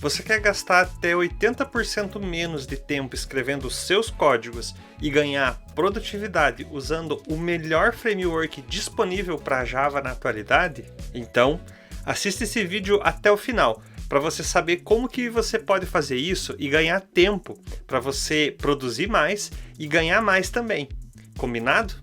Você quer gastar até 80% menos de tempo escrevendo os seus códigos e ganhar produtividade usando o melhor framework disponível para Java na atualidade? Então, assista esse vídeo até o final para você saber como que você pode fazer isso e ganhar tempo para você produzir mais e ganhar mais também. Combinado?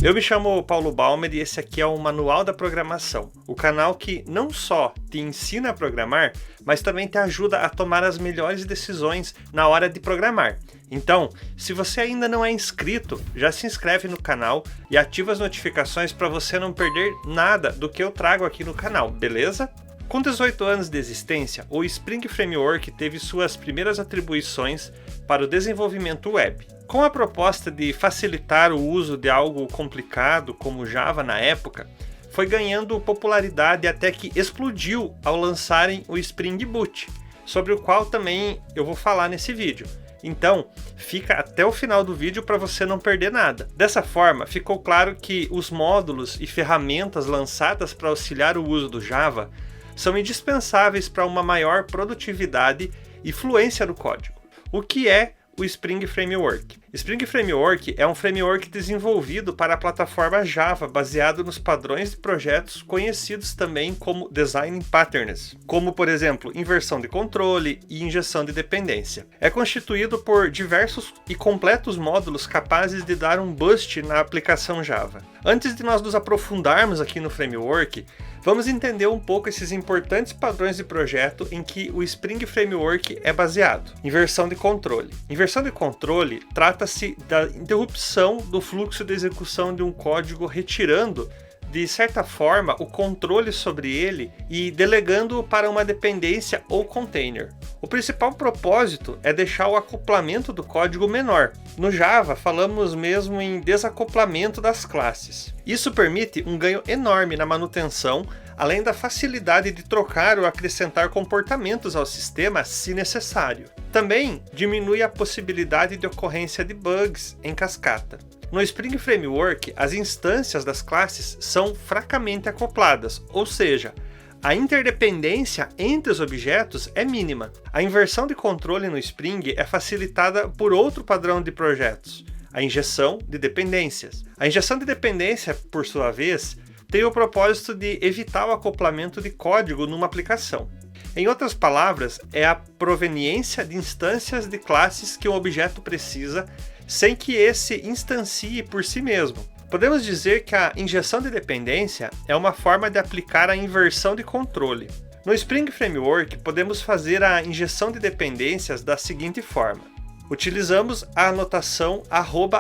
Eu me chamo Paulo Balmer e esse aqui é o Manual da Programação, o canal que não só te ensina a programar, mas também te ajuda a tomar as melhores decisões na hora de programar. Então, se você ainda não é inscrito, já se inscreve no canal e ativa as notificações para você não perder nada do que eu trago aqui no canal, beleza? Com 18 anos de existência, o Spring Framework teve suas primeiras atribuições para o desenvolvimento web. Com a proposta de facilitar o uso de algo complicado como Java na época, foi ganhando popularidade até que explodiu ao lançarem o Spring Boot, sobre o qual também eu vou falar nesse vídeo. Então, fica até o final do vídeo para você não perder nada. Dessa forma, ficou claro que os módulos e ferramentas lançadas para auxiliar o uso do Java são indispensáveis para uma maior produtividade e fluência no código. O que é o Spring Framework? Spring Framework é um framework desenvolvido para a plataforma Java, baseado nos padrões de projetos conhecidos também como Design Patterns, como por exemplo, inversão de controle e injeção de dependência. É constituído por diversos e completos módulos capazes de dar um boost na aplicação Java. Antes de nós nos aprofundarmos aqui no framework, vamos entender um pouco esses importantes padrões de projeto em que o Spring Framework é baseado. Inversão de controle. Inversão de controle trata-se da interrupção do fluxo de execução de um código, retirando, de certa forma, o controle sobre ele e delegando-o para uma dependência ou container. O principal propósito é deixar o acoplamento do código menor. No Java, falamos mesmo em desacoplamento das classes. Isso permite um ganho enorme na manutenção, além da facilidade de trocar ou acrescentar comportamentos ao sistema se necessário. Também diminui a possibilidade de ocorrência de bugs em cascata. No Spring Framework, as instâncias das classes são fracamente acopladas, ou seja, a interdependência entre os objetos é mínima. A inversão de controle no Spring é facilitada por outro padrão de projetos, a injeção de dependências. A injeção de dependência, por sua vez, tem o propósito de evitar o acoplamento de código numa aplicação. Em outras palavras, é a proveniência de instâncias de classes que um objeto precisa sem que esse instancie por si mesmo. Podemos dizer que a injeção de dependência é uma forma de aplicar a inversão de controle. No Spring Framework, podemos fazer a injeção de dependências da seguinte forma. Utilizamos a anotação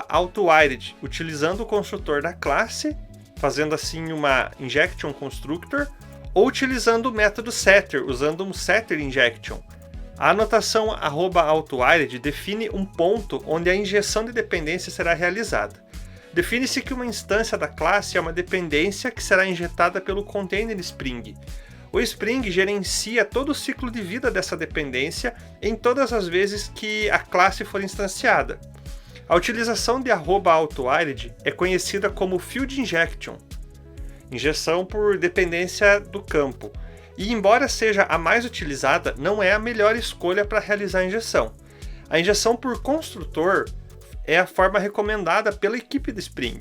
@autowired, utilizando o construtor da classe, fazendo assim uma injection constructor, ou utilizando o método setter, usando um setter injection. A anotação @autowired define um ponto onde a injeção de dependência será realizada. Define-se que uma instância da classe é uma dependência que será injetada pelo container Spring. O Spring gerencia todo o ciclo de vida dessa dependência em todas as vezes que a classe for instanciada. A utilização de @autowired é conhecida como field injection, injeção por dependência do campo, e embora seja a mais utilizada, não é a melhor escolha para realizar a injeção. A injeção por construtor é a forma recomendada pela equipe do Spring.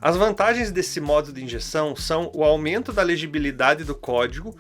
As vantagens desse modo de injeção são o aumento da legibilidade do código,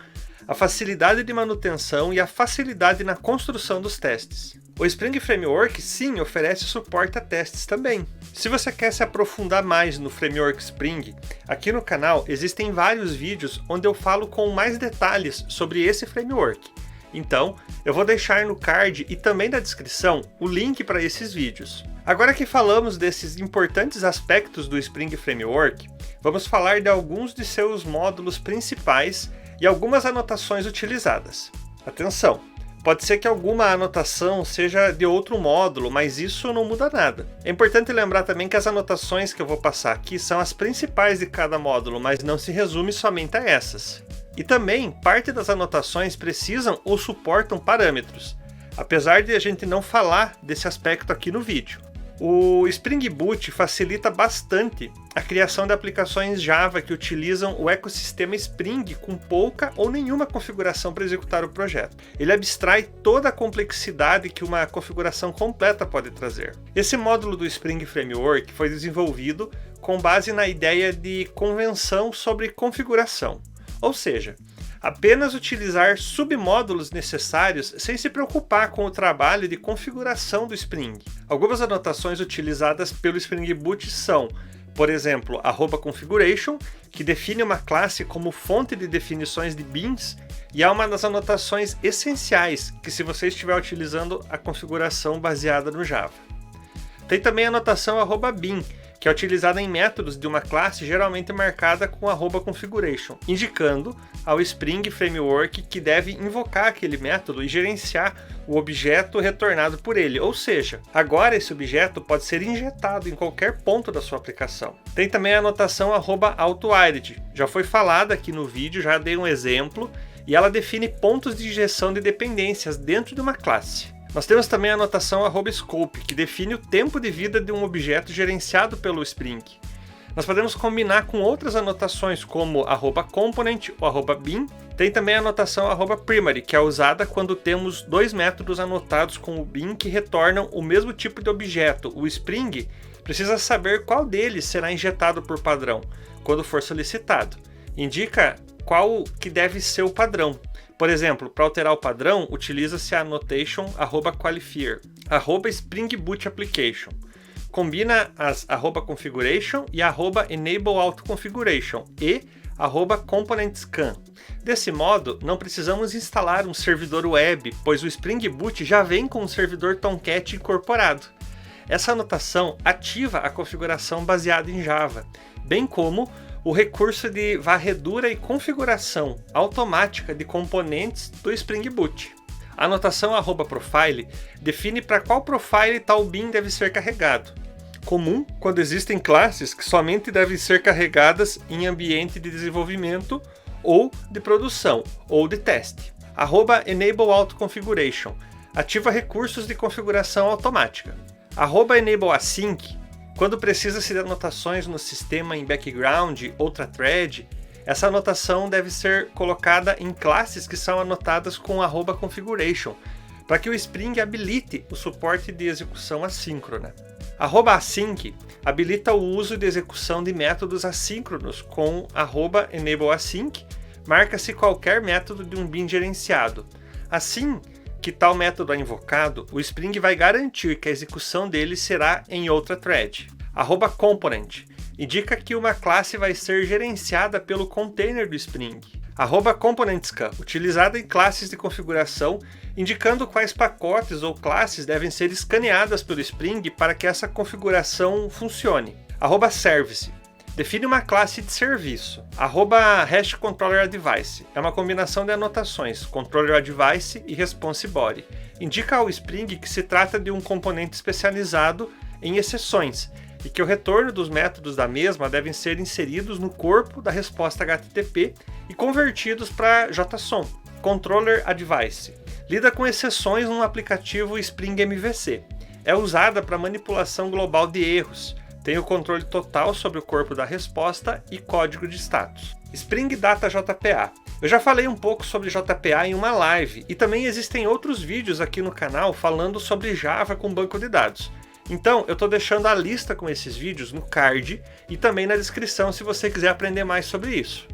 a facilidade de manutenção e a facilidade na construção dos testes. O Spring Framework, sim, oferece suporte a testes também. Se você quer se aprofundar mais no Framework Spring, aqui no canal existem vários vídeos onde eu falo com mais detalhes sobre esse framework. Então, eu vou deixar no card e também na descrição o link para esses vídeos. Agora que falamos desses importantes aspectos do Spring Framework, vamos falar de alguns de seus módulos principais e algumas anotações utilizadas. Atenção! Pode ser que alguma anotação seja de outro módulo, mas isso não muda nada. É importante lembrar também que as anotações que eu vou passar aqui são as principais de cada módulo, mas não se resume somente a essas. E também, parte das anotações precisam ou suportam parâmetros, apesar de a gente não falar desse aspecto aqui no vídeo. O Spring Boot facilita bastante a criação de aplicações Java que utilizam o ecossistema Spring com pouca ou nenhuma configuração para executar o projeto. Ele abstrai toda a complexidade que uma configuração completa pode trazer. Esse módulo do Spring Framework foi desenvolvido com base na ideia de convenção sobre configuração, ou seja, apenas utilizar submódulos necessários sem se preocupar com o trabalho de configuração do Spring. Algumas anotações utilizadas pelo Spring Boot são, por exemplo, @configuration, que define uma classe como fonte de definições de beans, e é uma das anotações essenciais que se você estiver utilizando a configuração baseada no Java. Tem também a anotação @bin, que é utilizada em métodos de uma classe geralmente marcada com @configuration, indicando ao Spring Framework que deve invocar aquele método e gerenciar o objeto retornado por ele, ou seja, agora esse objeto pode ser injetado em qualquer ponto da sua aplicação. Tem também a anotação @autoID, já foi falada aqui no vídeo, já dei um exemplo, e ela define pontos de injeção de dependências dentro de uma classe. Nós temos também a anotação @scope, que define o tempo de vida de um objeto gerenciado pelo Spring. Nós podemos combinar com outras anotações como @component ou @bin. Tem também a anotação @primary, que é usada quando temos dois métodos anotados com o bin que retornam o mesmo tipo de objeto. O Spring precisa saber qual deles será injetado por padrão quando for solicitado. Indica qual que deve ser o padrão. Por exemplo, para alterar o padrão, utiliza-se a annotation @qualifier, @springbootapplication. Combina as @configuration e @enableAutoConfiguration e @componentscan. Desse modo, não precisamos instalar um servidor web, pois o Spring Boot já vem com um servidor Tomcat incorporado. Essa anotação ativa a configuração baseada em Java, bem como o recurso de varredura e configuração automática de componentes do Spring Boot. A anotação @profile define para qual profile tal bin deve ser carregado. Comum quando existem classes que somente devem ser carregadas em ambiente de desenvolvimento ou de produção ou de teste. @enableAutoConfiguration ativa recursos de configuração automática. @enableAsync, quando precisa-se de anotações no sistema em background, outra thread, essa anotação deve ser colocada em classes que são anotadas com @configuration, para que o Spring habilite o suporte de execução assíncrona. @async habilita o uso de execução de métodos assíncronos com @enableAsync, marca-se qualquer método de um bin gerenciado. Assim que tal método é invocado, o Spring vai garantir que a execução dele será em outra thread. @component indica que uma classe vai ser gerenciada pelo container do Spring. @componentscan, utilizada em classes de configuração, indicando quais pacotes ou classes devem ser escaneadas pelo Spring para que essa configuração funcione. @service define uma classe de serviço. @hashControllerAdvice é uma combinação de anotações ControllerAdvice e ResponseBody. Indica ao Spring que se trata de um componente especializado em exceções e que o retorno dos métodos da mesma devem ser inseridos no corpo da resposta HTTP e convertidos para JSON. ControllerAdvice lida com exceções num aplicativo Spring MVC. É usada para manipulação global de erros. Tem o controle total sobre o corpo da resposta e código de status. Spring Data JPA. Eu já falei um pouco sobre JPA em uma live e também existem outros vídeos aqui no canal falando sobre Java com banco de dados. Então, eu estou deixando a lista com esses vídeos no card e também na descrição se você quiser aprender mais sobre isso.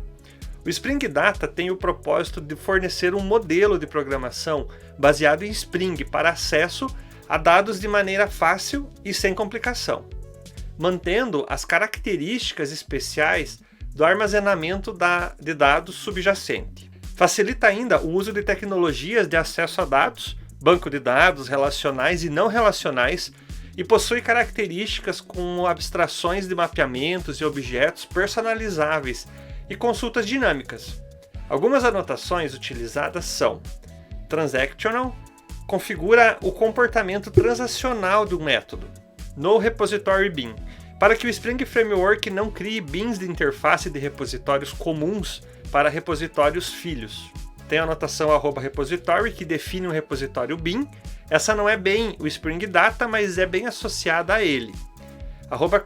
O Spring Data tem o propósito de fornecer um modelo de programação baseado em Spring para acesso a dados de maneira fácil e sem complicação, mantendo as características especiais do armazenamento de dados subjacente. Facilita ainda o uso de tecnologias de acesso a dados, banco de dados relacionais e não relacionais, e possui características como abstrações de mapeamentos e objetos personalizáveis e consultas dinâmicas. Algumas anotações utilizadas são: transactional, configura o comportamento transacional do método. No repository bin, para que o Spring Framework não crie bins de interface de repositórios comuns para repositórios filhos. Tem a anotação @repository, que define um repositório bin, Essa não é bem o Spring Data, mas é bem associada a ele.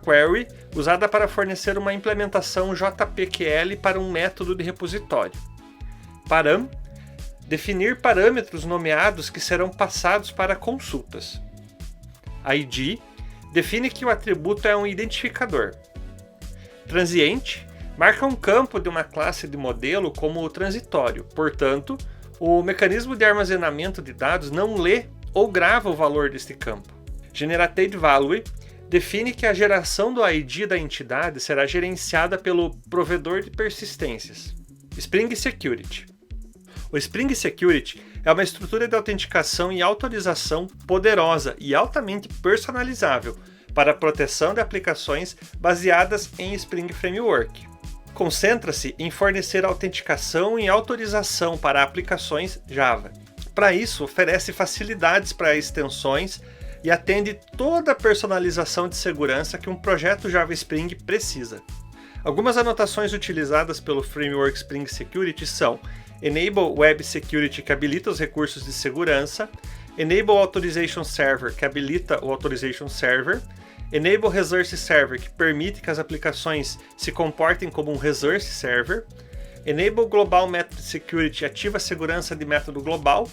@query, usada para fornecer uma implementação JPQL para um método de repositório. Param, definir parâmetros nomeados que serão passados para consultas. ID, define que o atributo é um identificador. Transiente, marca um campo de uma classe de modelo como transitório, portanto, o mecanismo de armazenamento de dados não lê ou grava o valor deste campo. Generated Value, define que a geração do ID da entidade será gerenciada pelo provedor de persistências. Spring Security. O Spring Security é uma estrutura de autenticação e autorização poderosa e altamente personalizável para a proteção de aplicações baseadas em Spring Framework. Concentra-se em fornecer autenticação e autorização para aplicações Java. Para isso, oferece facilidades para extensões e atende toda a personalização de segurança que um projeto Java Spring precisa. Algumas anotações utilizadas pelo Framework Spring Security são Enable Web Security, que habilita os recursos de segurança, Enable Authorization Server, que habilita o Authorization Server, Enable Resource Server, que permite que as aplicações se comportem como um Resource Server, Enable Global Method Security, ativa a segurança de método global,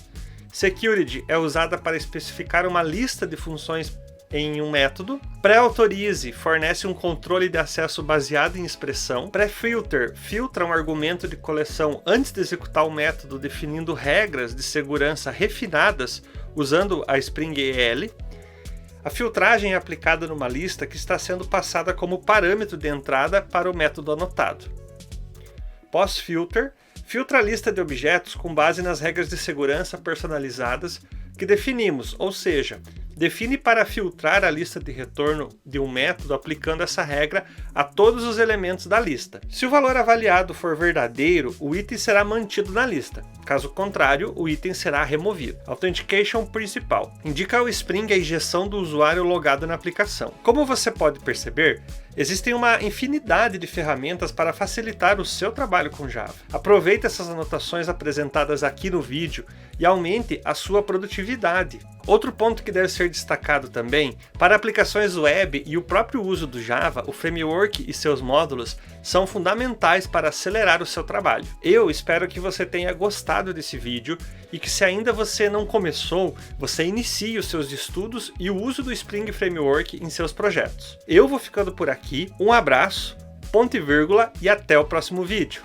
Security é usada para especificar uma lista de funções em um método, Pré-autorize fornece um controle de acesso baseado em expressão, Pré-filter filtra um argumento de coleção antes de executar o método, definindo regras de segurança refinadas usando a Spring EL. A filtragem é aplicada numa lista que está sendo passada como parâmetro de entrada para o método anotado. Pós-filter filtra a lista de objetos com base nas regras de segurança personalizadas que definimos, ou seja, define para filtrar a lista de retorno de um método aplicando essa regra a todos os elementos da lista. Se o valor avaliado for verdadeiro, o item será mantido na lista. Caso contrário, o item será removido. Authentication principal. Indica ao Spring a injeção do usuário logado na aplicação. Como você pode perceber, existem uma infinidade de ferramentas para facilitar o seu trabalho com Java. Aproveite essas anotações apresentadas aqui no vídeo e aumente a sua produtividade. Outro ponto que deve ser destacado também, para aplicações web e o próprio uso do Java, o framework e seus módulos são fundamentais para acelerar o seu trabalho. Eu espero que você tenha gostado desse vídeo e que, se ainda você não começou, você inicie os seus estudos e o uso do Spring Framework em seus projetos. Eu vou ficando por aqui, um abraço, ponto e vírgula, e até o próximo vídeo.